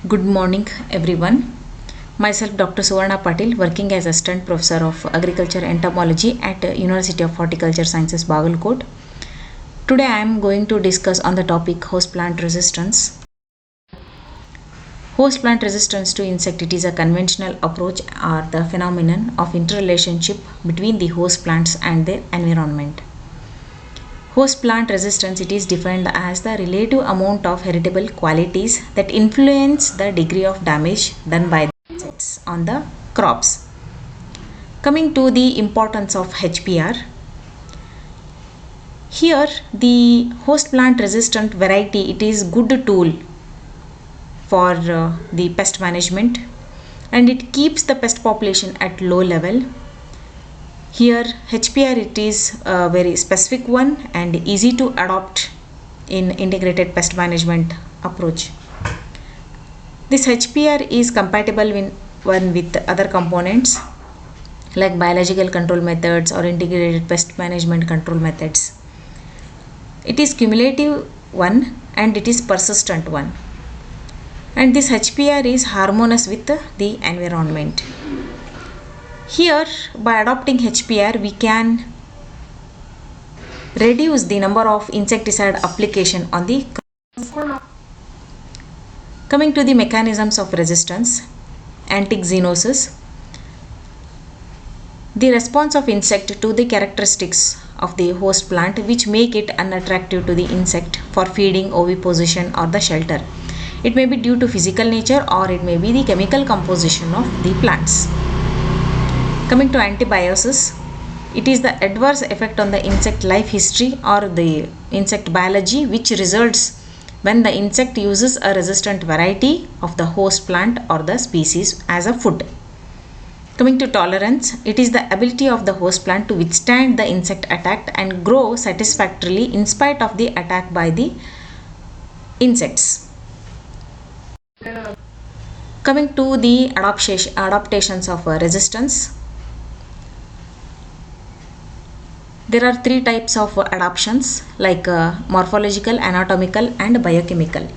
Good morning, everyone. Myself, Dr. Suvarna Patil, working as Assistant Professor of Agriculture Entomology at University of Horticulture Sciences, Bagalkot. Today, I am going to discuss on the topic host plant resistance. Host plant resistance to insect, it is a conventional approach or the phenomenon of interrelationship between the host plants and their environment. Host plant resistance, it is defined as the relative amount of heritable qualities that influence the degree of damage done by the insects on the crops. Coming to the importance of HPR, here the host plant resistant variety, it is good tool for the pest management, and it keeps the pest population at low level. Here HPR, it is a very specific one and easy to adopt in integrated pest management approach. This HPR is compatible with other components like biological control methods or integrated pest management control methods. It is cumulative one and it is persistent one. And this HPR is harmonious with the environment. Here, by adopting HPR, we can reduce the number of insecticide application on the crop. Coming to the mechanisms of resistance, antixenosis, the response of insect to the characteristics of the host plant which make it unattractive to the insect for feeding, oviposition or the shelter. It may be due to physical nature or it may be the chemical composition of the plants. Coming to antibiosis, it is the adverse effect on the insect life history or the insect biology which results when the insect uses a resistant variety of the host plant or the species as a food. Coming to tolerance, it is the ability of the host plant to withstand the insect attack and grow satisfactorily in spite of the attack by the insects. Coming to the adaptations of resistance, there are three types of adaptations like morphological, anatomical and biochemical.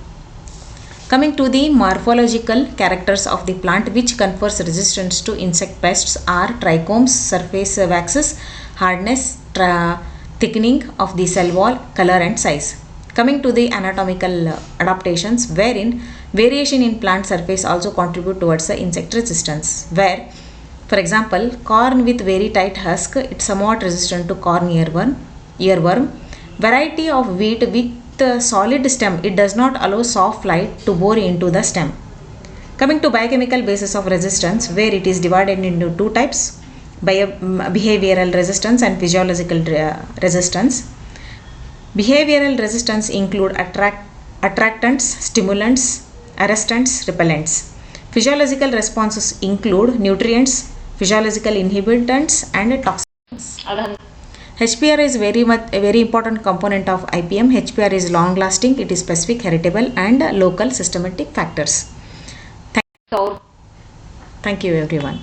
Coming to the morphological characters of the plant which confers resistance to insect pests are trichomes, surface waxes, hardness, thickening of the cell wall, color and size. Coming to the anatomical adaptations, wherein variation in plant surface also contribute towards the insect resistance, where for example, corn with very tight husk, it's somewhat resistant to corn earworm. Variety of wheat with solid stem, it does not allow soft light to bore into the stem. Coming to biochemical basis of resistance, where it is divided into two types, behavioral resistance and physiological resistance. Behavioral resistance include attractants, stimulants, arrestants, repellents. Physiological responses include nutrients, physiological inhibitants and toxins. HPR is a very important component of IPM. HPR is long lasting, it is specific, heritable and local systematic factors. Thank you everyone.